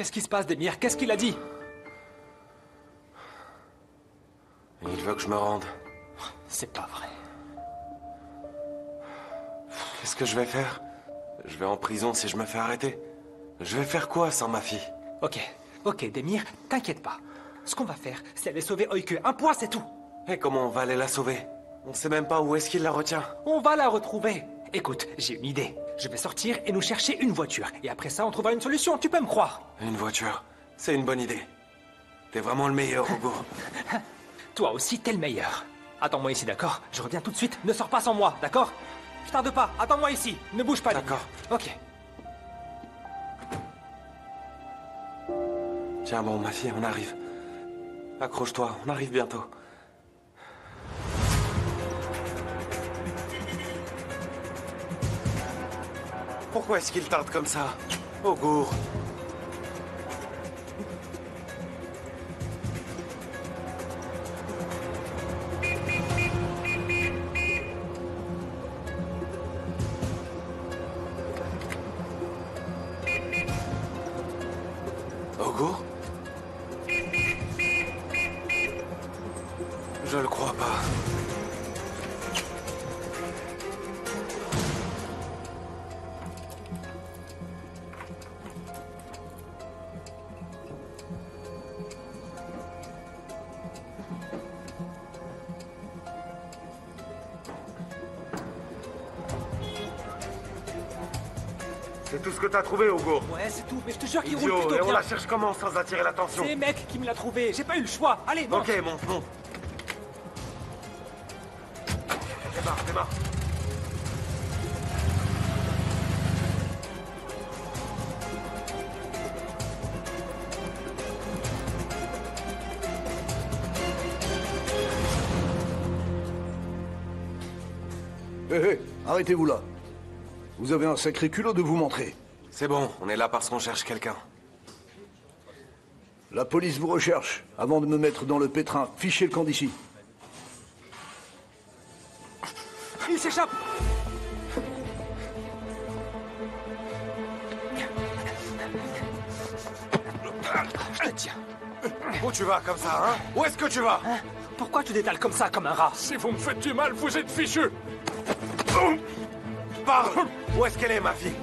Qu'est-ce qui se passe, Demir? Qu'est-ce qu'il a dit? Il veut que je me rende. C'est pas vrai. Qu'est-ce que je vais faire? Je vais en prison si je me fais arrêter. Je vais faire quoi sans ma fille? Ok, Demir, t'inquiète pas. Ce qu'on va faire, c'est aller sauver Oike. Un point, c'est tout. Et comment on va aller la sauver? On sait même pas où est-ce qu'il la retient. On va la retrouver. Écoute, j'ai une idée. Je vais sortir et nous chercher une voiture. Et après ça, on trouvera une solution, tu peux me croire. Une voiture, c'est une bonne idée. T'es vraiment le meilleur, Hugo. Toi aussi, t'es le meilleur. Attends-moi ici, d'accord? Je reviens tout de suite, ne sors pas sans moi, d'accord? Je tarde pas, attends-moi ici, ne bouge pas. D'accord. Ok. Tiens bon, ma fille, on arrive. Accroche-toi, on arrive bientôt. Pourquoi est-ce qu'il tarde comme ça? Hugo. Hugo? Je le crois pas. C'est tout ce que t'as trouvé, Hugo? Ouais, c'est tout, mais je te jure qu'il roule Idiot, plutôt et on bien. la cherche comment sans attirer l'attention? C'est mec qui me l'a trouvé, j'ai pas eu le choix. Allez, monte. Ok, monte. Démarre. Hé, arrêtez-vous là. Vous avez un sacré culot de vous montrer. C'est bon, on est là parce qu'on cherche quelqu'un. La police vous recherche. Avant de me mettre dans le pétrin, fichez le camp d'ici. Il s'échappe. Je te tiens. Où tu vas comme ça, hein? Où est-ce que tu vas? Hein? Pourquoi tu détales comme ça, comme un rat? Si vous me faites du mal, vous êtes fichu. Parle! Où est-ce qu'elle est, ma fille?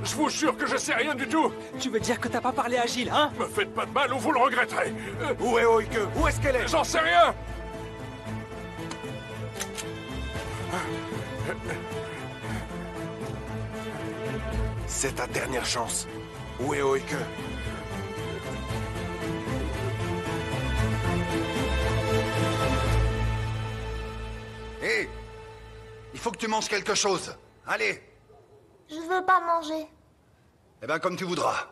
Je vous jure que je sais rien du tout. Tu veux dire que t'as pas parlé à Gilles, hein? Me faites pas de mal ou vous le regretterez. Où est Oike? Où est-ce qu'elle est? J'en sais rien. C'est ta dernière chance. Où est Oike? Hé! Il faut que tu manges quelque chose. Allez! Je veux pas manger. Eh ben, comme tu voudras.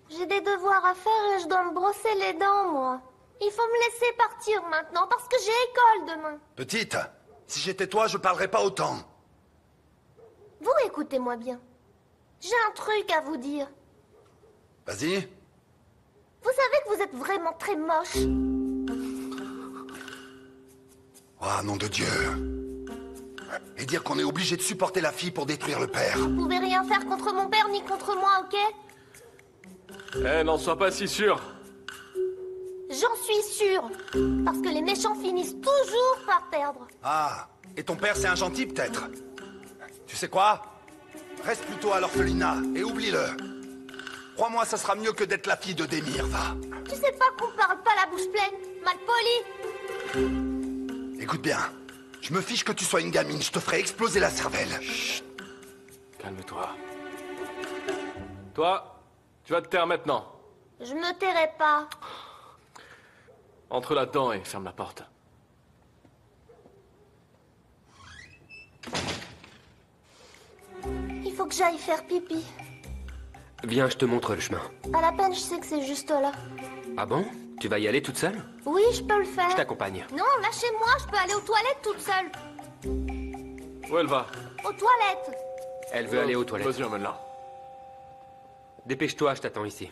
J'ai des devoirs à faire et je dois me brosser les dents, moi. Il faut me laisser partir maintenant parce que j'ai école demain. Petite, si j'étais toi, je parlerais pas autant. Vous écoutez-moi bien. J'ai un truc à vous dire. Vas-y. Vous savez que vous êtes vraiment très moche. Oh, nom de Dieu. Et dire qu'on est obligé de supporter la fille pour détruire le père. Vous pouvez rien faire contre mon père ni contre moi, ok? Eh, n'en sois pas si sûr. J'en suis sûre. Parce que les méchants finissent toujours par perdre. Ah, et ton père, c'est un gentil, peut-être? Tu sais quoi? Reste plutôt à l'orphelinat et oublie-le. Crois-moi, ça sera mieux que d'être la fille de Demir, va. Tu sais pas qu'on parle pas la bouche pleine, mal poli. Écoute bien, je me fiche que tu sois une gamine, je te ferai exploser la cervelle. Chut. Calme-toi. Toi, tu vas te taire maintenant. Je me tairai pas. Entre là-dedans et ferme la porte. Il faut que j'aille faire pipi. Viens, je te montre le chemin. À la peine, je sais que c'est juste là. Ah bon? Tu vas y aller toute seule? Oui, je peux le faire. Je t'accompagne. Non, lâchez-moi, je peux aller aux toilettes toute seule. Où elle va? Aux toilettes. Elle veut aller aux toilettes. Vas-y, emmène-la. Dépêche-toi, je t'attends ici.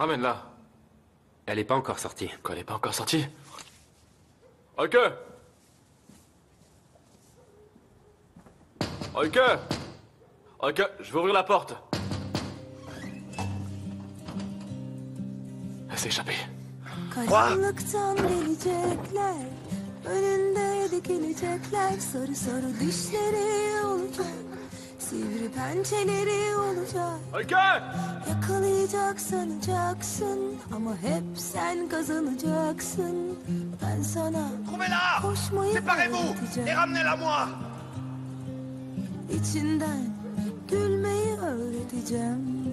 Ramène-la. Elle est pas encore sortie. Quoi, elle est pas encore sortie? Ok. Ok. Ok, je vais ouvrir la porte. Elle s'est échappée. Karanlıktan gelecekler, önünde dikilecekler, sarı sarı dişleri olacak, sivri pençeleri olacak. Ok. Yakalayacak sanacaksın ama hep sen kazanacaksın. Ben sana Trouvez-la! koşmayı Séparez-vous et öğreteceğim. ramenez-la moi! İçinden gülmeyi öğreteceğim.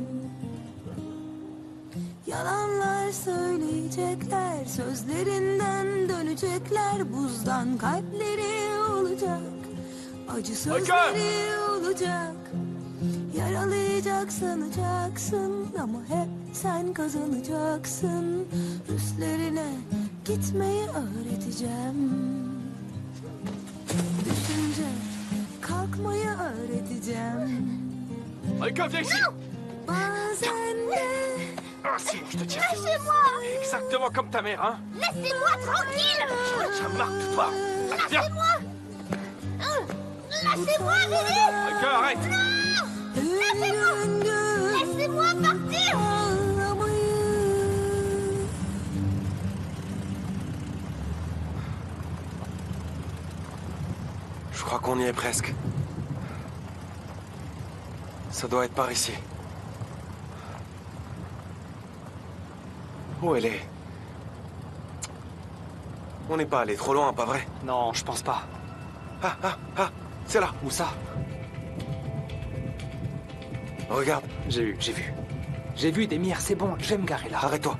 Yalanlar söyleyecekler, sözlerinden dönecekler, buzdan kalpleri olacak, acı sözleri olacak. Yaralayacak sanacaksın ama hep sen kazanacaksın. Üstlerine gitmeyi öğreteceğim. Düşünce kalkmayı öğreteceğim. Ok, viens ici. Bazen de Ah, si, je te tiens. Lâchez-moi! Exactement comme ta mère, hein? Laissez-moi tranquille! J'en marre de toi. Allez, viens. Lâchez-moi, j'ai dit! Ok, arrête. Laissez-moi partir! Je crois qu'on y est presque. Ça doit être par ici. Où elle est? On n'est pas allé trop loin, pas vrai? Non, je pense pas. Ah, c'est là. Où ça? Regarde, J'ai vu. J'ai vu, Demir, c'est bon, je vais me garer là. arrête-toi.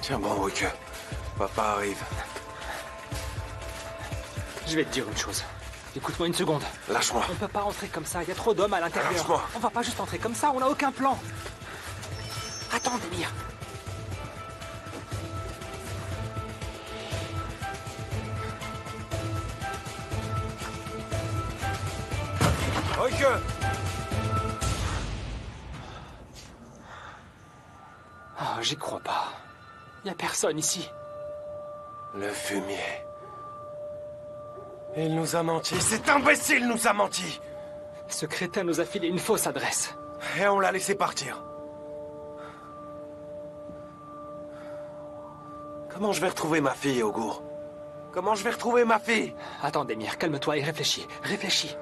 Tiens bon, Wicke. Papa arrive. Je vais te dire une chose. Écoute-moi une seconde. Lâche-moi. On peut pas entrer comme ça, il y a trop d'hommes à l'intérieur. Lâche-moi. On va pas juste entrer comme ça, on n'a aucun plan. Attends, Demir. Wicke! Oh, j'y crois pas. Y a personne ici. Le fumier. Il nous a menti. Cet imbécile nous a menti. Ce crétin nous a filé une fausse adresse. Et on l'a laissé partir. Comment je vais retrouver ma fille, Augur? Comment je vais retrouver ma fille? Attends, Demir, calme-toi et réfléchis. Réfléchis.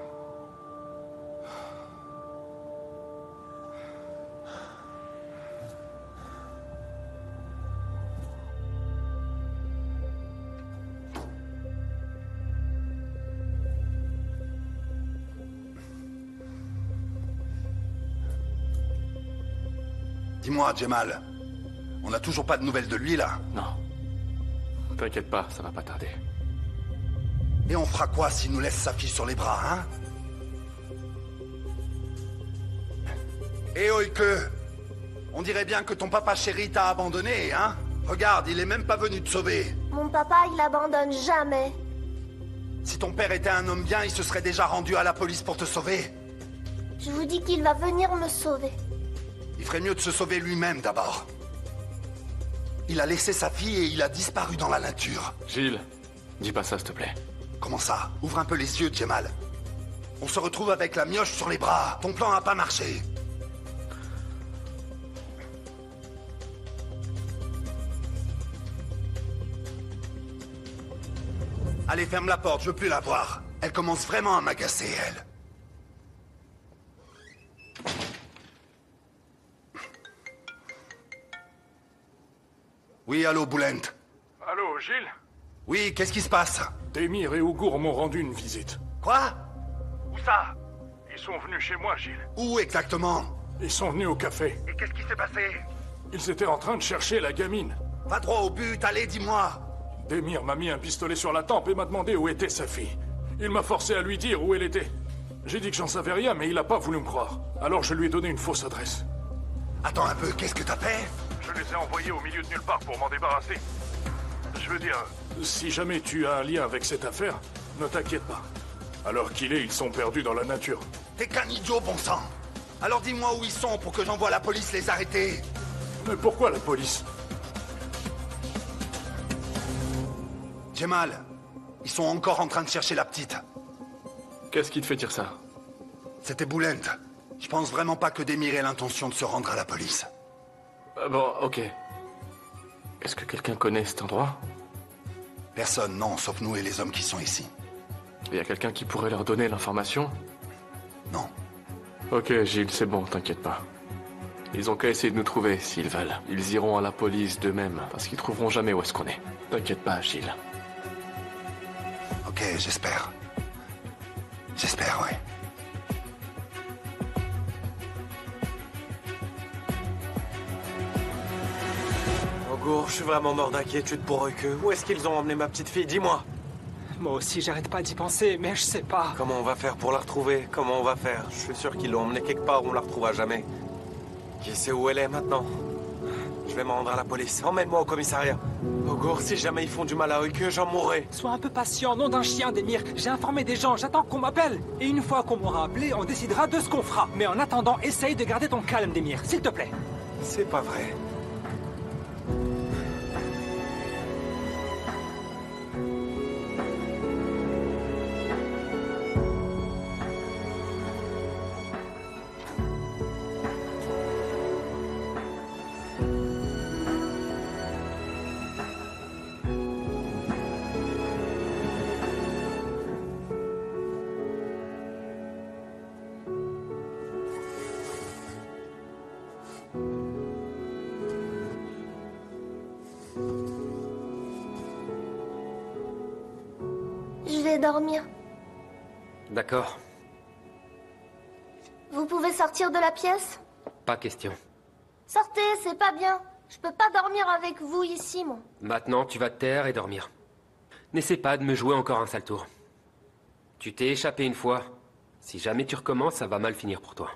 Dis-moi, Jemal, on n'a toujours pas de nouvelles de lui, là? Non. T'inquiète pas, ça va pas tarder. Et on fera quoi s'il nous laisse sa fille sur les bras, hein? Eh, Oike, on dirait bien que ton papa chéri t'a abandonné, hein? Regarde, il est même pas venu te sauver. Mon papa, il abandonne jamais. Si ton père était un homme bien, il se serait déjà rendu à la police pour te sauver. Je vous dis qu'il va venir me sauver. Il ferait mieux de se sauver lui-même d'abord. Il a laissé sa fille et il a disparu dans la nature. Gilles, dis pas ça, s'il te plaît. Comment ça? Ouvre un peu les yeux, Jemal. On se retrouve avec la mioche sur les bras. Ton plan a pas marché. Allez, ferme la porte, je veux plus la voir. Elle commence vraiment à m'agacer, elle. Oui, allô, Boulent. Allô, Gilles? Oui, qu'est-ce qui se passe? Demir et Ougour m'ont rendu une visite. Quoi? Où ça? Ils sont venus chez moi, Gilles. Où exactement? Ils sont venus au café. Et qu'est-ce qui s'est passé? Ils étaient en train de chercher la gamine. Va droit au but, allez, dis-moi. Demir m'a mis un pistolet sur la tempe et m'a demandé où était sa fille. Il m'a forcé à lui dire où elle était. J'ai dit que j'en savais rien, mais il a pas voulu me croire. Alors je lui ai donné une fausse adresse. Attends un peu, qu'est-ce que t'as fait? Je les ai envoyés au milieu de nulle part pour m'en débarrasser. Je veux dire, si jamais tu as un lien avec cette affaire, ne t'inquiète pas. Alors qu'il est, ils sont perdus dans la nature. T'es qu'un idiot, bon sang. Alors dis-moi où ils sont pour que j'envoie la police les arrêter. Mais pourquoi la police? Jamal, ils sont encore en train de chercher la petite. Qu'est-ce qui te fait dire ça? C'était Boulent. Je pense vraiment pas que Demir ait l'intention de se rendre à la police. Bon, ok. Est-ce que quelqu'un connaît cet endroit? Personne, non, sauf nous et les hommes qui sont ici. Il y a quelqu'un qui pourrait leur donner l'information? Non. Ok, Gilles, c'est bon, t'inquiète pas. Ils ont qu'à essayer de nous trouver, s'ils veulent. Ils iront à la police d'eux-mêmes, parce qu'ils trouveront jamais où est-ce qu'on est. T'inquiète pas, Gilles. Ok, j'espère. J'espère, ouais. Augur, je suis vraiment mort d'inquiétude pour eux que. Où est-ce qu'ils ont emmené ma petite fille? Dis-moi. Moi aussi, j'arrête pas d'y penser, mais je sais pas. Comment on va faire pour la retrouver? Comment on va faire? Je suis sûr qu'ils l'ont emmenée quelque part où on la retrouvera jamais. Qui sait où elle est maintenant? Je vais me rendre à la police. Emmène-moi au commissariat. Augur, si jamais ils font du mal à Oike, j'en mourrai. Sois un peu patient, nom d'un chien, Demir. J'ai informé des gens, j'attends qu'on m'appelle. Et une fois qu'on m'aura appelé, on décidera de ce qu'on fera. Mais en attendant, essaye de garder ton calme, Demir, s'il te plaît. C'est pas vrai. Je vais dormir. D'accord, Vous pouvez sortir de la pièce? pas question. Sortez, c'est pas bien. Je peux pas dormir avec vous ici, moi. Maintenant, tu vas te taire et dormir. N'essaie pas de me jouer encore un sale tour. Tu t'es échappé une fois. Si jamais tu recommences, ça va mal finir pour toi.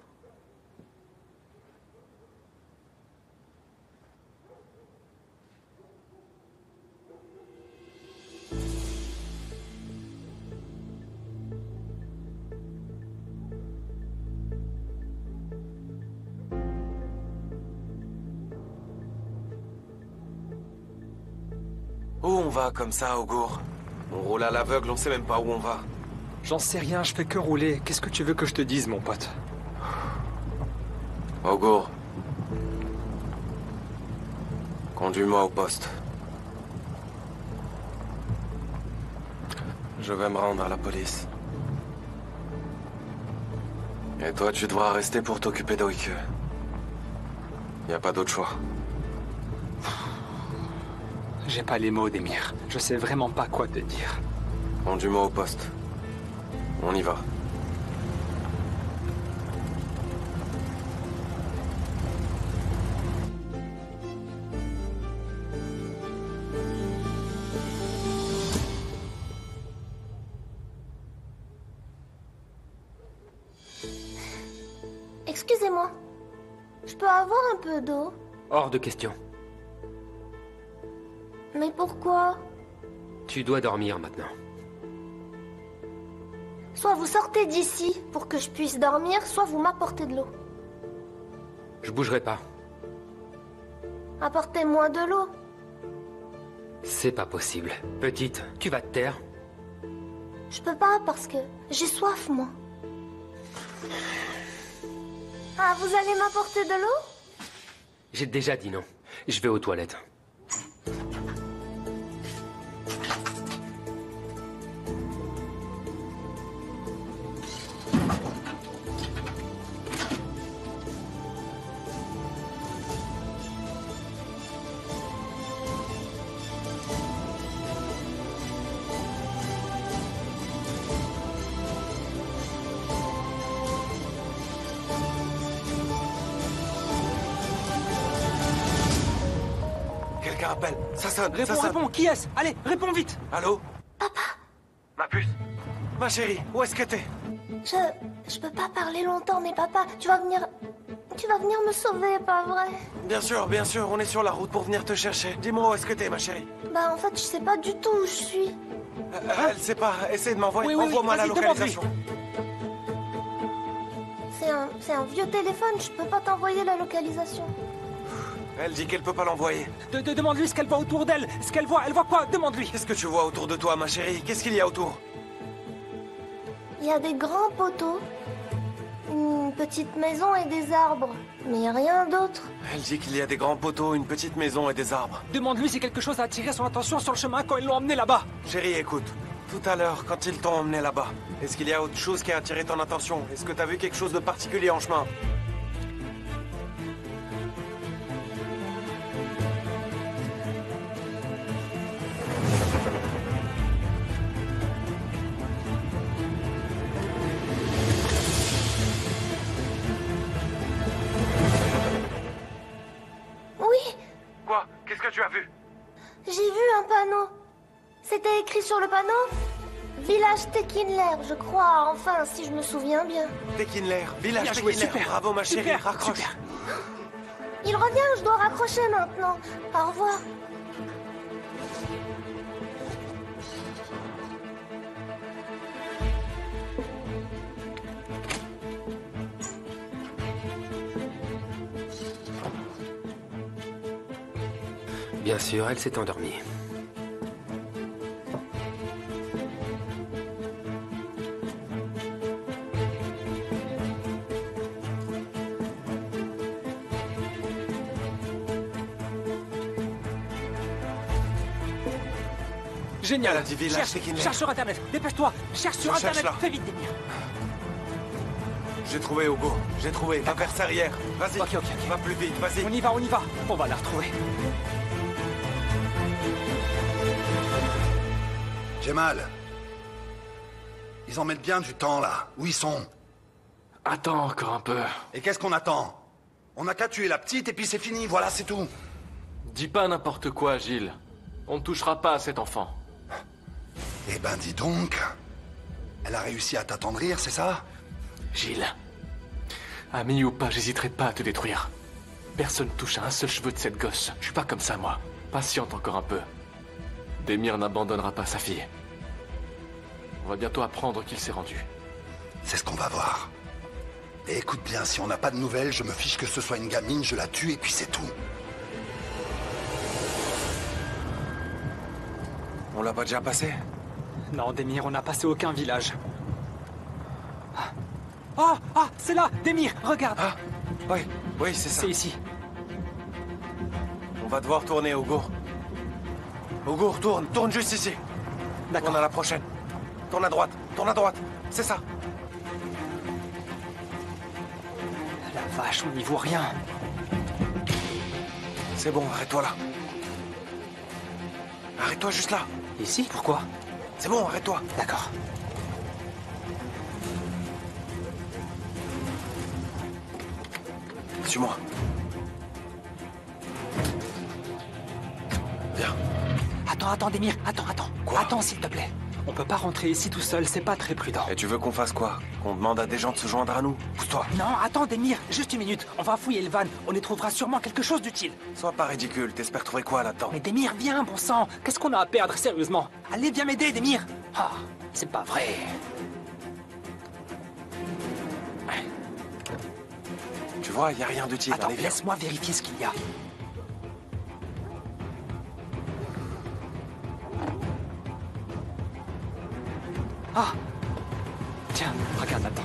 Où on va comme ça, Augur? On roule à l'aveugle, on sait même pas où on va. J'en sais rien, je fais que rouler. Qu'est-ce que tu veux que je te dise, mon pote? Augur. Conduis-moi au poste. Je vais me rendre à la police. Et toi, tu devras rester pour t'occuper d'Oike. Y a pas d'autre choix. J'ai pas les mots, Demir. Je sais vraiment pas quoi te dire. Conduis-moi au poste. On y va. Excusez-moi. Je peux avoir un peu d'eau? Hors de question. Mais pourquoi? Tu dois dormir maintenant. Soit vous sortez d'ici pour que je puisse dormir, soit vous m'apportez de l'eau. Je bougerai pas. Apportez-moi de l'eau. C'est pas possible. Petite, tu vas te taire. Je peux pas parce que j'ai soif, moi. Ah, vous allez m'apporter de l'eau? J'ai déjà dit non. Je vais aux toilettes. quelqu'un appelle. Ça sonne, ça Réponds, sonne. réponds, qui est-ce? Allez, réponds vite. Allô? Papa, Ma puce? Ma chérie, où est-ce que t'es? je peux pas parler longtemps, mais papa, tu vas venir me sauver, pas vrai? Bien sûr, on est sur la route pour venir te chercher. Dis-moi où est-ce que t'es, ma chérie? Bah en fait, je sais pas du tout où je suis. Elle sait pas, essaie de m'envoyer. Oui, Envoie-moi la vas-y, demande-lui. localisation. C'est un vieux téléphone, je peux pas t'envoyer la localisation. Elle dit qu'elle peut pas l'envoyer. Demande-lui ce qu'elle voit autour d'elle. Ce qu'elle voit, elle voit quoi? Demande-lui. Qu'est-ce que tu vois autour de toi, ma chérie? Qu'est-ce qu'il y a autour? Il y a des grands poteaux, une petite maison et des arbres, mais rien d'autre. Elle dit qu'il y a des grands poteaux, une petite maison et des arbres. Demande-lui si quelque chose a attiré son attention sur le chemin quand ils l'ont emmené là-bas. Chérie, écoute. Tout à l'heure, quand ils t'ont emmené là-bas, est-ce qu'il y a autre chose qui a attiré ton attention? Est-ce que t'as vu quelque chose de particulier en chemin? Oui, Quoi? Qu'est-ce que tu as vu? j'ai vu un panneau. C'était écrit sur le panneau Village Tekinler, je crois, enfin, si je me souviens bien. Tekinler, village Bien joué, Tekinler. super. Bravo, ma chérie, Super, raccroche. super. Il revient, je dois raccrocher maintenant. Au revoir. Bien sûr, elle s'est endormie. Génial. Elle a dit village Cherche, Tekinler. cherche sur Internet. Dépêche-toi. Cherche sur Je cherche Internet. là. Fais vite, Demir. J'ai trouvé, Hugo. J'ai trouvé. Va vers Sarrière. Vas-y. Ok. Va plus vite, vas-y. On y va. On va la retrouver. J'ai mal. Ils en mettent bien du temps, là. Où ils sont? Attends encore un peu. Et qu'est-ce qu'on attend? On n'a qu'à tuer la petite et puis c'est fini, voilà, c'est tout. Dis pas n'importe quoi, Gilles. On ne touchera pas à cet enfant. Eh ben, dis donc. Elle a réussi à t'attendrir, c'est ça? Gilles. Ami ou pas, j'hésiterai pas à te détruire. Personne touche à un seul cheveu de cette gosse. Je suis pas comme ça, moi. Patiente encore un peu. Demir n'abandonnera pas sa fille. On va bientôt apprendre qu'il s'est rendu. C'est ce qu'on va voir. Et écoute bien, si on n'a pas de nouvelles, je me fiche que ce soit une gamine, je la tue et puis c'est tout. On l'a pas déjà passé? Non, Demir, on n'a passé aucun village. Ah, c'est là, Demir, regarde. Ah, oui, c'est ça. C'est ici. On va devoir tourner, Hugo. Hugo, tourne juste ici. D'accord. Tourne à la prochaine. Tourne à droite, c'est ça. La vache, on n'y voit rien. C'est bon, arrête-toi là. Arrête-toi juste là. Ici, pourquoi? C'est bon, arrête-toi. D'accord. Suis-moi. Viens. Attends, Demir, attends. Quoi? Attends, s'il te plaît. On peut pas rentrer ici tout seul, c'est pas très prudent. Et tu veux qu'on fasse quoi? Qu'on demande à des gens de se joindre à nous? Pousse-toi. Non, attends, Demir, juste une minute. On va fouiller le van, on y trouvera sûrement quelque chose d'utile. Sois pas ridicule, t'espères trouver quoi là-dedans? Mais Demir, viens, bon sang. Qu'est-ce qu'on a à perdre, sérieusement? Allez, viens m'aider, Demir. Ah, c'est pas vrai. Tu vois, y a rien d'utile. Attends, Allez, viens. laisse-moi vérifier ce qu'il y a. Ah! Tiens, regarde là-dedans.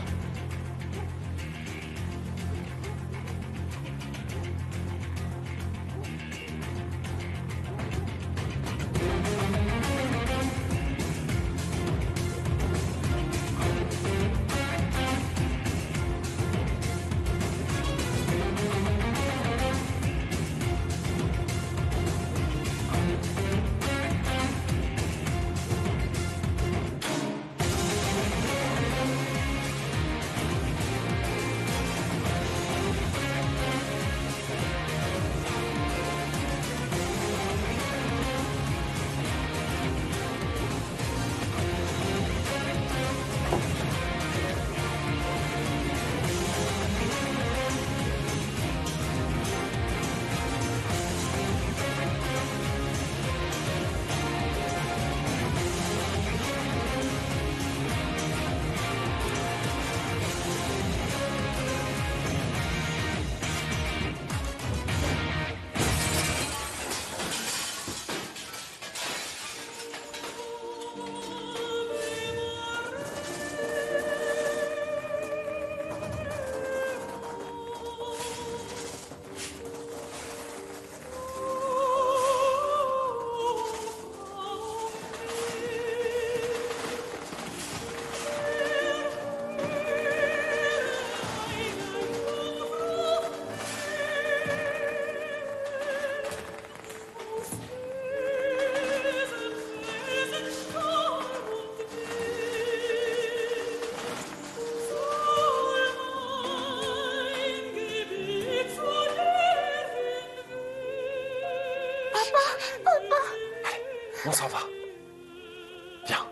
On s'en va. Viens.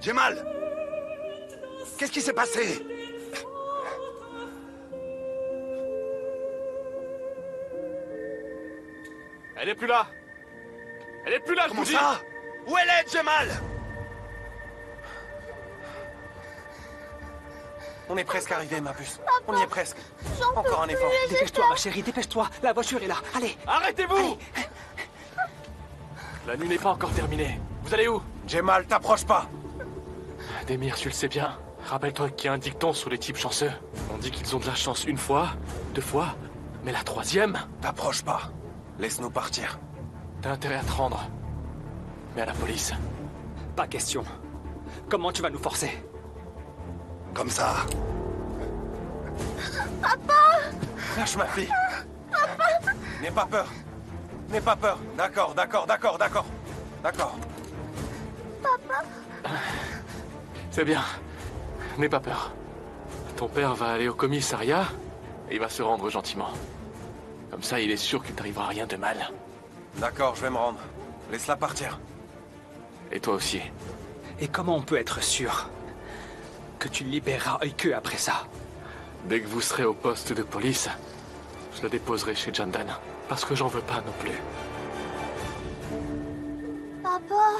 Jemal! Qu'est-ce qui s'est passé? Elle est plus là. Elle est plus là, je Comment vous dis. ça? Où elle est, Jemal? On est presque arrivé, ma puce. On y est presque. J'en peux Encore un plus, effort. j'ai Dépêche-toi, peur. ma chérie, dépêche-toi. La voiture est là. Allez. Arrêtez-vous. La nuit n'est pas encore terminée. Vous allez où? Jemal, t'approche pas. Demir, tu le sais bien. Rappelle-toi qu'il y a un dicton sur les types chanceux. On dit qu'ils ont de la chance une fois, 2 fois, mais la 3e, T'approche pas. Laisse-nous partir. t'as intérêt à te rendre. Mais à la police. Pas question. Comment tu vas nous forcer? Comme ça. Lâche ma fille. N'aie pas peur. N'aie pas peur. D'accord. C'est bien. N'aie pas peur. Ton père va aller au commissariat et il va se rendre gentiment. Comme ça, il est sûr qu'il t'arrivera rien de mal. D'accord, je vais me rendre. Laisse-la partir. Et toi aussi. Et comment on peut être sûr que tu le libéreras œil-queue après ça? Dès que vous serez au poste de police, je le déposerai chez Jandan. Parce que j'en veux pas non plus. Papa.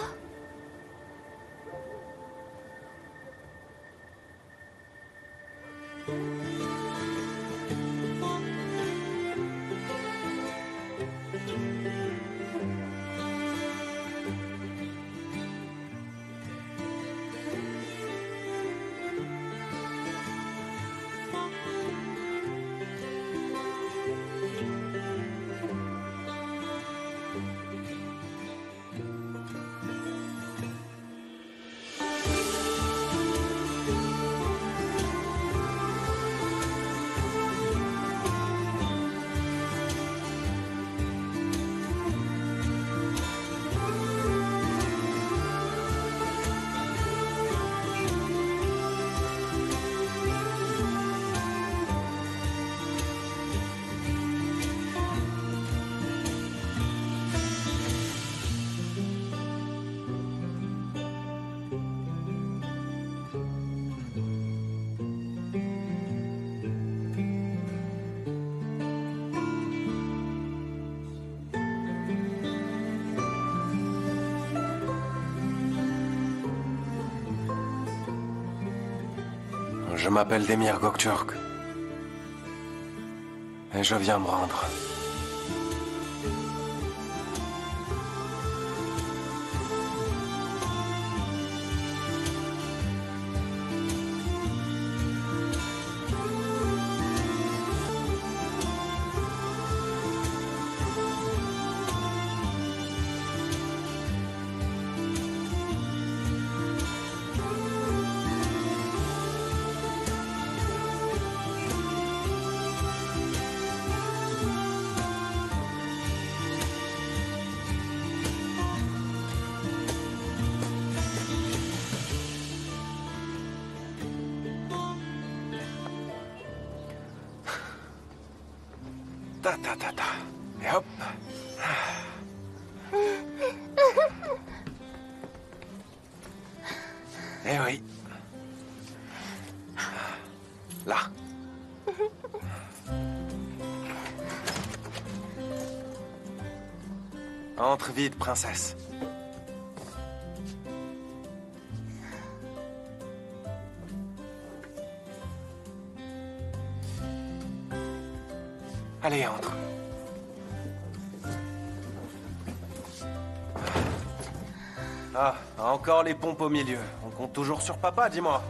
Je m'appelle Demir Göktürk. Et je viens me rendre. Ta. Et hop. Eh oui. Là. Entre vite, princesse. Allez, entre. Ah, encore les pompes au milieu. On compte toujours sur papa, dis-moi.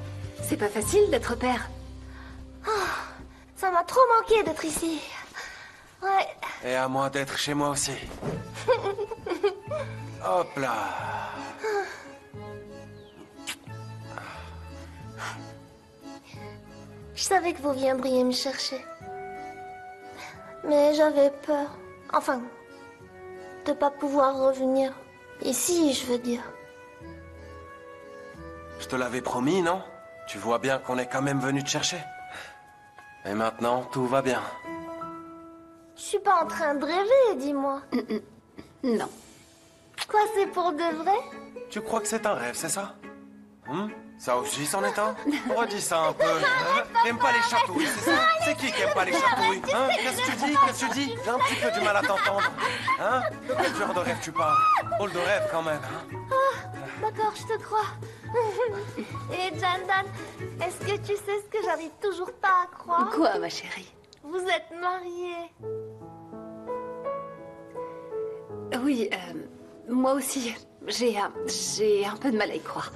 C'est pas facile d'être père. Ah, ça m'a trop manqué d'être ici. Ouais. Et à moi d'être chez moi aussi. Hop là. Je savais que vous viendriez me chercher. Mais j'avais peur. Enfin, de pas pouvoir revenir. Ici, je veux dire. Je te l'avais promis, non? Tu vois bien qu'on est quand même venu te chercher. Et maintenant, tout va bien. Je suis pas en train de rêver, dis-moi. Non. Quoi, c'est pour de vrai? Tu crois que c'est un rêve, c'est ça? Ça aussi, c'en est un? Redis ça un peu. T'aimes pas les chatouilles, c'est ça? C'est qui aime pas les chatouilles? Hein? Qu'est-ce que tu dis? Qu'est-ce que tu dis? J'ai un petit peu du mal à t'entendre. Hein? De quel genre de rêve tu parles? Drôle de rêve, quand même. Hein? D'accord, je te crois. Et Jandan, est-ce que tu sais ce que j'arrive toujours pas à croire? Quoi, ma chérie? Vous êtes mariés. Oui, moi aussi. J'ai un peu de mal à y croire.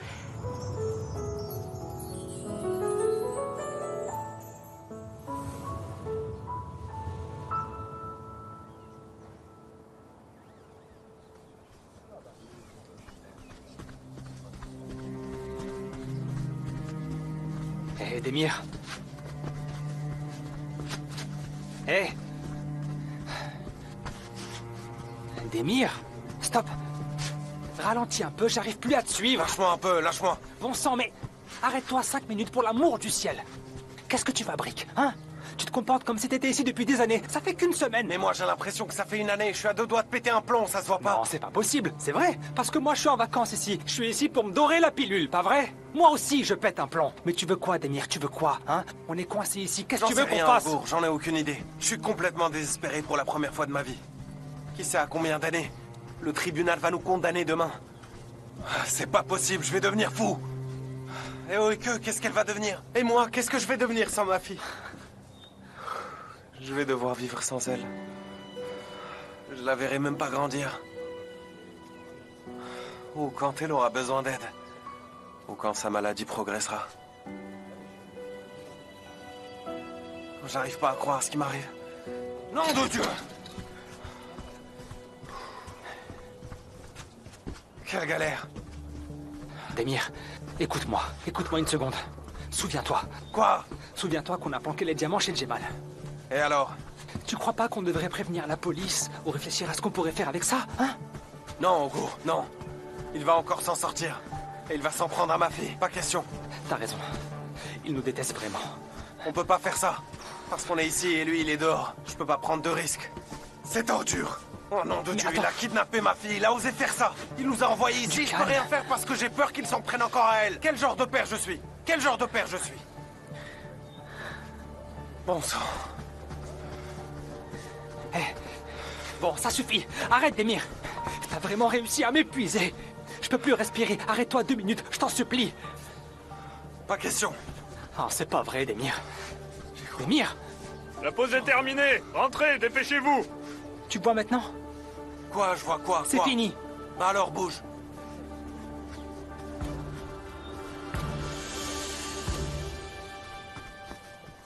Hé, Demir. Hé. Demir, stop. Ralentis un peu, j'arrive plus à te suivre. Lâche-moi un peu, lâche-moi. Bon sang, mais arrête-toi 5 minutes pour l'amour du ciel. Qu'est-ce que tu fabriques, hein? Tu te comportes comme si t'étais ici depuis des années. Ça fait qu'une semaine. Mais moi, j'ai l'impression que ça fait une année. Je suis à 2 doigts de péter un plomb, ça se voit pas. Non, c'est pas possible, c'est vrai. Parce que moi, je suis en vacances ici. Je suis ici pour me dorer la pilule, pas vrai? Moi aussi, je pète un plomb. Mais tu veux quoi, Demir? Tu veux quoi, hein? On est coincé ici. Qu'est-ce que tu veux qu'on fasse? Gour, j'en ai aucune idée. Je suis complètement désespéré pour la première fois de ma vie. Qui sait à combien d'années? Le tribunal va nous condamner demain. C'est pas possible, je vais devenir fou. Et Oike, qu'est-ce qu'elle va devenir? Et moi, qu'est-ce que je vais devenir sans ma fille? Je vais devoir vivre sans elle. Je la verrai même pas grandir. Ou quand elle aura besoin d'aide. Ou quand sa maladie progressera. J'arrive pas à croire ce qui m'arrive. Nom de Dieu! Quelle galère! Demir, écoute-moi une seconde. Souviens-toi. Quoi? Souviens-toi qu'on a planqué les diamants chez le Gemal. Et alors? Tu crois pas qu'on devrait prévenir la police ou réfléchir à ce qu'on pourrait faire avec ça, hein? Non, Ogo, non. Il va encore s'en sortir. Et il va s'en prendre à ma fille, pas question. T'as raison. Il nous déteste vraiment. On peut pas faire ça. Parce qu'on est ici et lui, il est dehors. Je peux pas prendre de risques. C'est ordure. Oh nom de Dieu, il a kidnappé ma fille, il a osé faire ça. Il nous a envoyés ici, je peux rien faire parce que j'ai peur qu'il s'en prenne encore à elle. Quel genre de père je suis? Quel genre de père je suis? Bon sang. Hé. Bon, ça suffit. Arrête, Demir. T'as vraiment réussi à m'épuiser. Je peux plus respirer. Arrête-toi 2 minutes, je t'en supplie. Pas question. Oh, c'est pas vrai, Demir. Demir! La pause est terminée. Rentrez, dépêchez-vous. Tu bois maintenant? Quoi, je vois quoi? C'est fini. Bah alors bouge.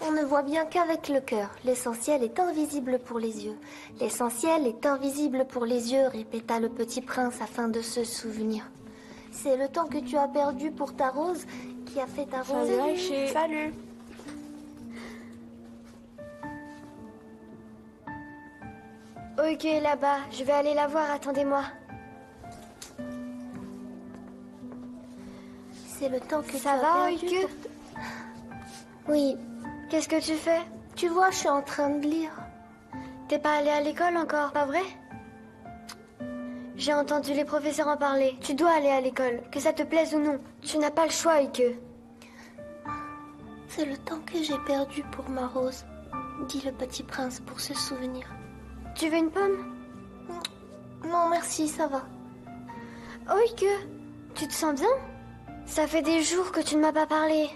On ne voit bien qu'avec le cœur. L'essentiel est invisible pour les yeux. L'essentiel est invisible pour les yeux, répéta le petit prince afin de se souvenir. C'est le temps que tu as perdu pour ta rose qui a fait ta rose. Salut Aïché. Salut. Ok, là-bas. Je vais aller la voir, attendez-moi. C'est le temps que Ça tu va, as perdu Oike? Oui. Qu'est-ce que tu fais? Tu vois, je suis en train de lire. T'es pas allé à l'école encore, pas vrai? J'ai entendu les professeurs en parler. Tu dois aller à l'école, que ça te plaise ou non. Tu n'as pas le choix, Oike. C'est le temps que j'ai perdu pour ma rose, dit le petit prince pour se souvenir. Tu veux une pomme? Non, merci, ça va. Oike, tu te sens bien? Ça fait des jours que tu ne m'as pas parlé.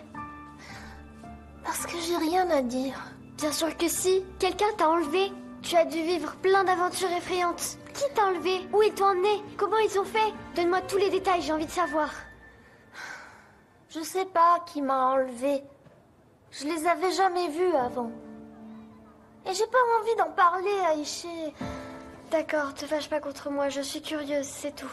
Parce que j'ai rien à dire. Bien sûr que si. Quelqu'un t'a enlevé. Tu as dû vivre plein d'aventures effrayantes. Qui t'a enlevé? Où ils t'ont emmené? Comment ils ont fait? Donne-moi tous les détails, j'ai envie de savoir. Je sais pas qui m'a enlevé. Je les avais jamais vus avant. Et j'ai pas envie d'en parler, Aïché. D'accord, te fâche pas contre moi, je suis curieuse, c'est tout.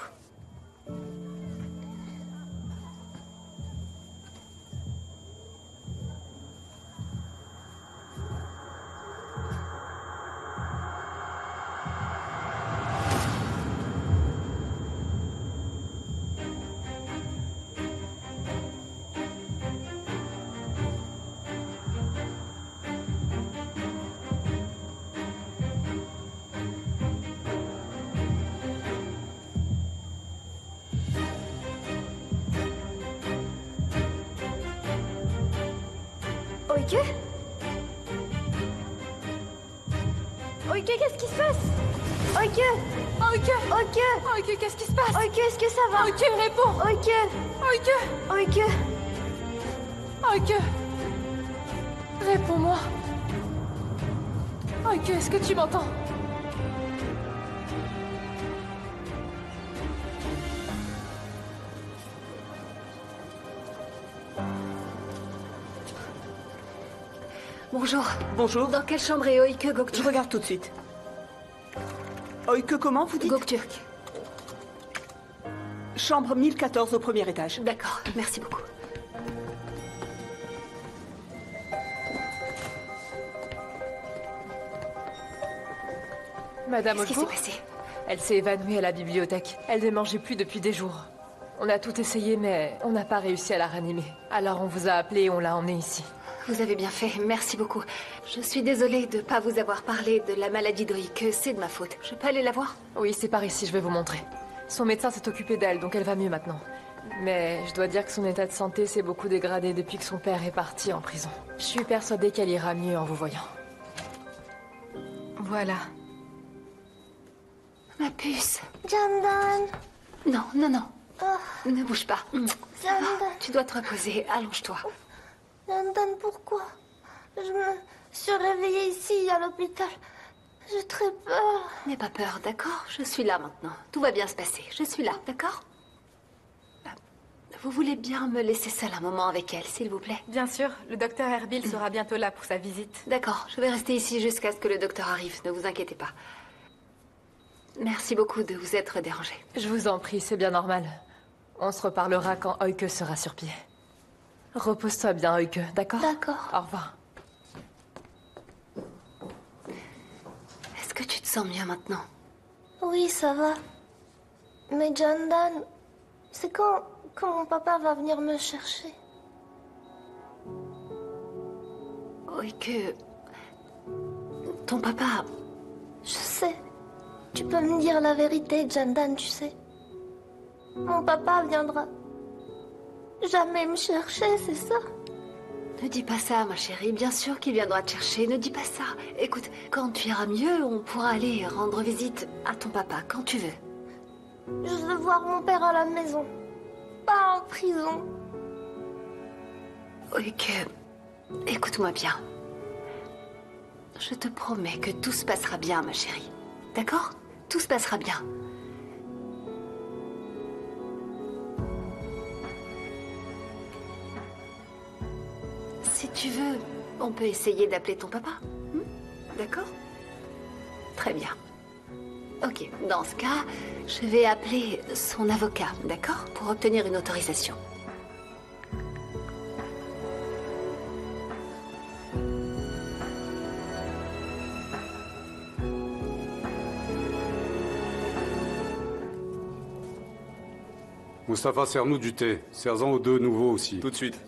Oike? Oike, qu'est-ce qui se passe? Oike! Oike! Oike! Oike, qu'est-ce qui se passe? Oike, est-ce que ça va? Oike, réponds! Oike! Oike! Oike! Oike! Réponds-moi! Oike, est-ce que tu m'entends? Bonjour. Bonjour. Dans quelle chambre est Oike Göktürk? Je regarde tout de suite. Oike comment, vous dites? Göktürk. Chambre 1014 au premier étage. D'accord, merci beaucoup. Madame Qu'est-ce qui Olcourt, s'est passé? elle s'est évanouie à la bibliothèque. Elle ne mangeait plus depuis des jours. On a tout essayé, mais on n'a pas réussi à la ranimer. Alors on vous a appelé et on l'a emmenée ici. Vous avez bien fait, merci beaucoup. Je suis désolée de ne pas vous avoir parlé de la maladie d'Oike, c'est de ma faute. Je peux aller la voir? Oui, c'est par ici, je vais vous montrer. Son médecin s'est occupé d'elle, donc elle va mieux maintenant. Mais je dois dire que son état de santé s'est beaucoup dégradé depuis que son père est parti en prison. Je suis persuadée qu'elle ira mieux en vous voyant. Voilà. Ma puce. Jandan. Non, non, non. Oh, Ne bouge pas. Jandan. Tu dois te reposer, allonge-toi. Jandan, pourquoi? Je me suis réveillée ici, à l'hôpital. J'ai très peur. N'aie pas peur, d'accord? Je suis là maintenant. Tout va bien se passer. Je suis là, d'accord? Vous voulez bien me laisser seule un moment avec elle, s'il vous plaît? Bien sûr, le docteur Herbil sera bientôt là pour sa visite. D'accord, je vais rester ici jusqu'à ce que le docteur arrive, ne vous inquiétez pas. Merci beaucoup de vous être dérangé. Je vous en prie, c'est bien normal. On se reparlera quand Oike sera sur pied. Repose-toi bien, Oike, d'accord? D'accord. Au revoir. Est-ce que tu te sens mieux maintenant? Oui, ça va. Mais Jandan, c'est quand mon papa va venir me chercher? Oike... Ton papa... Je sais. Tu peux me dire la vérité, Jandan, tu sais. Mon papa viendra jamais me chercher, c'est ça? Ne dis pas ça, ma chérie. Bien sûr qu'il viendra te chercher. Ne dis pas ça. Écoute, quand tu iras mieux, on pourra aller rendre visite à ton papa quand tu veux. Je veux voir mon père à la maison, pas en prison. Oike, écoute-moi bien. Je te promets que tout se passera bien, ma chérie. D'accord? Tout se passera bien. Si tu veux, on peut essayer d'appeler ton papa. D'accord? Très bien. Ok, dans ce cas, je vais appeler son avocat, d'accord? Pour obtenir une autorisation. Mustapha, sers-nous du thé. Sers-en aux deux nouveaux aussi. Tout de suite.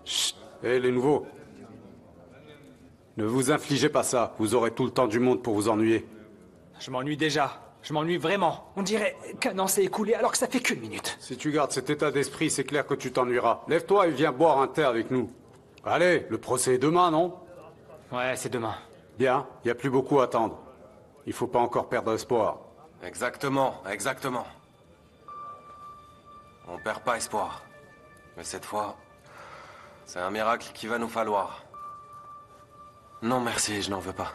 Chut. Hé, les nouveaux. Ne vous infligez pas ça. Vous aurez tout le temps du monde pour vous ennuyer. Je m'ennuie déjà. Je m'ennuie vraiment. On dirait qu'un an s'est écoulé alors que ça fait qu'une minute. Si tu gardes cet état d'esprit, c'est clair que tu t'ennuieras. Lève-toi et viens boire un thé avec nous. Allez, le procès est demain, non? Ouais, c'est demain. Bien, il n'y a plus beaucoup à attendre. Il faut pas encore perdre espoir. Exactement, exactement. On perd pas espoir. Mais cette fois, c'est un miracle qu'il va nous falloir. Non, merci, je n'en veux pas.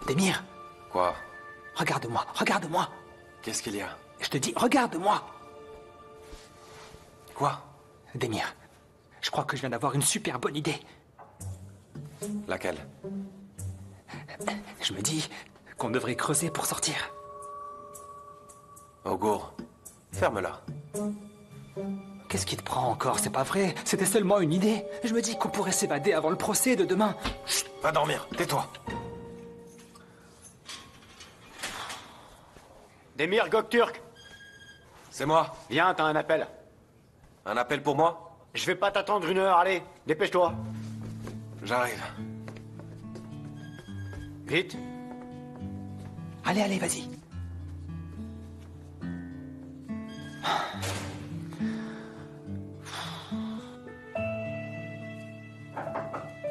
Demir. Quoi? Regarde-moi, regarde-moi. Qu'est-ce qu'il y a? Je te dis, regarde-moi. Quoi? Demir, je crois que je viens d'avoir une super bonne idée. Laquelle? Je me dis qu'on devrait creuser pour sortir. Ogour, ferme-la. Qu'est-ce qui te prend encore? C'est pas vrai. C'était seulement une idée. Je me dis qu'on pourrait s'évader avant le procès de demain. Chut, va dormir, tais-toi. Demir Göktürk. C'est moi. Viens, t'as un appel. Un appel pour moi? Je vais pas t'attendre 1 heure, allez, dépêche-toi. J'arrive. Vite. Allez, allez, vas-y.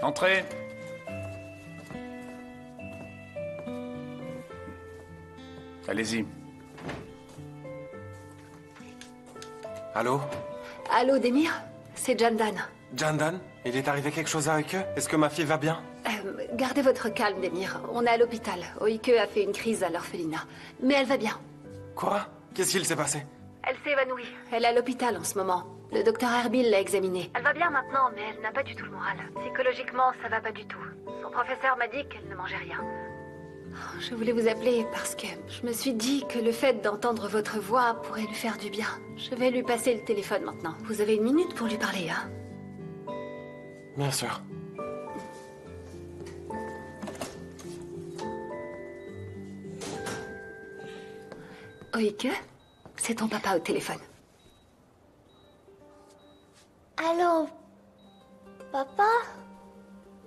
Entrez. Allez-y. Allô? Allô, Demir? C'est Jandan. Jandan? Il est arrivé quelque chose avec eux? Est-ce que ma fille va bien? Gardez votre calme, Demir. On est à l'hôpital. Oike a fait une crise à l'orphelinat. Mais elle va bien. Quoi? Qu'est-ce qu'il s'est passé? Elle s'est évanouie. Elle est à l'hôpital en ce moment. Le docteur Erbil l'a examinée. Elle va bien maintenant, mais elle n'a pas du tout le moral. Psychologiquement, ça va pas du tout. Son professeur m'a dit qu'elle ne mangeait rien. Je voulais vous appeler parce que je me suis dit que le fait d'entendre votre voix pourrait lui faire du bien. Je vais lui passer le téléphone maintenant. Vous avez 1 minute pour lui parler, hein? Bien sûr. Oike, c'est ton papa au téléphone. Allô? Papa?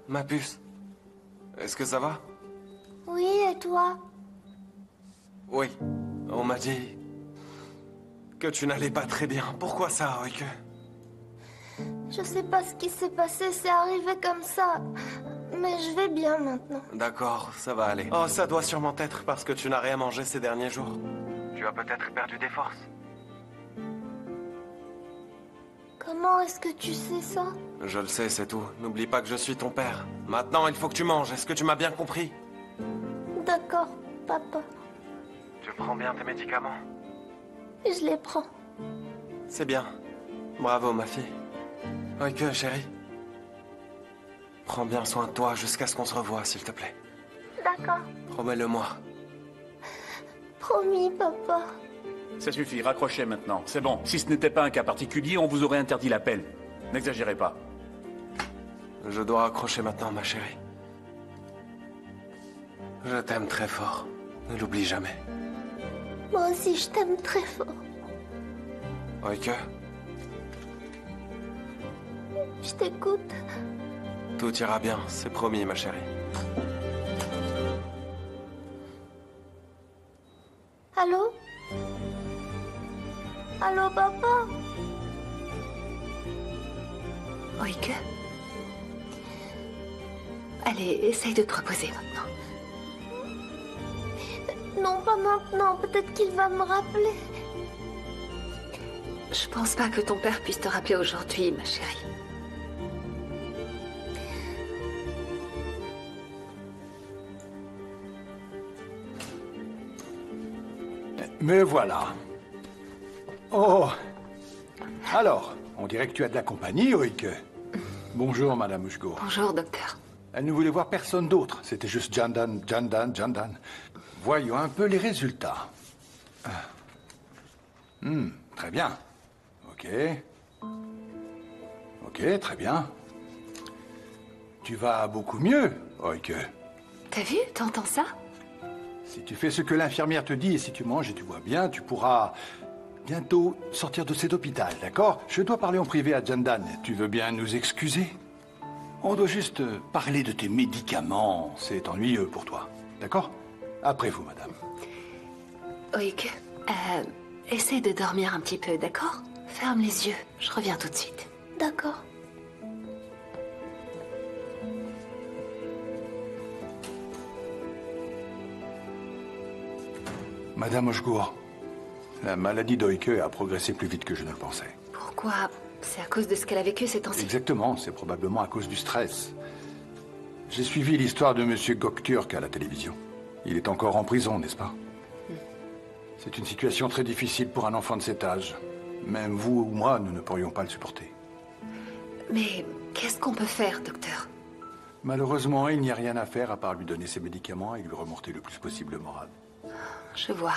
Ma puce. Est-ce que ça va? Oui, et toi? Oui. On m'a dit que tu n'allais pas très bien. Pourquoi ça, Oike? Je sais pas ce qui s'est passé, c'est arrivé comme ça. Mais je vais bien maintenant. D'accord, ça va aller. Oh, ça doit sûrement être parce que tu n'as rien mangé ces derniers jours. Tu as peut-être perdu des forces. Comment est-ce que tu sais ça? Je le sais, c'est tout. N'oublie pas que je suis ton père. Maintenant, il faut que tu manges. Est-ce que tu m'as bien compris? D'accord, papa. Tu prends bien tes médicaments? Je les prends. C'est bien. Bravo, ma fille. Ok, chérie. Prends bien soin de toi jusqu'à ce qu'on se revoie, s'il te plaît. D'accord. Promets-le-moi. Promis, papa. Ça suffit, raccrochez maintenant. C'est bon. Si ce n'était pas un cas particulier, on vous aurait interdit l'appel. N'exagérez pas. Je dois raccrocher maintenant, ma chérie. Je t'aime très fort. Ne l'oublie jamais. Moi aussi, je t'aime très fort. Ok. Je t'écoute. Tout ira bien, c'est promis, ma chérie. Allô? Allô, papa? Oike? Allez, essaye de te reposer maintenant. Non, pas maintenant. Peut-être qu'il va me rappeler. Je pense pas que ton père puisse te rappeler aujourd'hui, ma chérie. Me voilà. Oh. Alors, on dirait que tu as de la compagnie, Oike. Bonjour, Madame Ushgo. Bonjour, docteur. Elle ne voulait voir personne d'autre. C'était juste Jandan. Voyons un peu les résultats. Très bien. Ok. Ok, très bien. Tu vas beaucoup mieux, Oike. T'as vu? T'entends ça? Si tu fais ce que l'infirmière te dit et si tu manges et tu bois bien, tu pourras bientôt sortir de cet hôpital, d'accord? Je dois parler en privé à Jandan. Tu veux bien nous excuser? On doit juste parler de tes médicaments. C'est ennuyeux pour toi, d'accord? Après vous, madame. Oike, essaie de dormir un petit peu, d'accord? Ferme les yeux, je reviens tout de suite. D'accord. Madame Oshgour, la maladie d'Oike a progressé plus vite que je ne le pensais. Pourquoi? C'est à cause de ce qu'elle a vécu ces temps-ci? Exactement, c'est probablement à cause du stress. J'ai suivi l'histoire de Monsieur Gökturk à la télévision. Il est encore en prison, n'est-ce pas? C'est une situation très difficile pour un enfant de cet âge. Même vous ou moi, nous ne pourrions pas le supporter. Mais qu'est-ce qu'on peut faire, docteur? Malheureusement, il n'y a rien à faire à part lui donner ses médicaments et lui remonter le plus possible le moral. Je vois.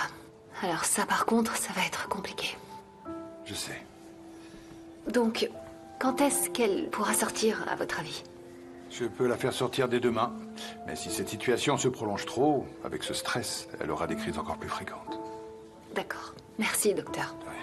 Alors ça, par contre, ça va être compliqué. Je sais. Donc, quand est-ce qu'elle pourra sortir, à votre avis? Je peux la faire sortir dès demain. Mais si cette situation se prolonge trop, avec ce stress, elle aura des crises encore plus fréquentes. D'accord. Merci, docteur. Ouais.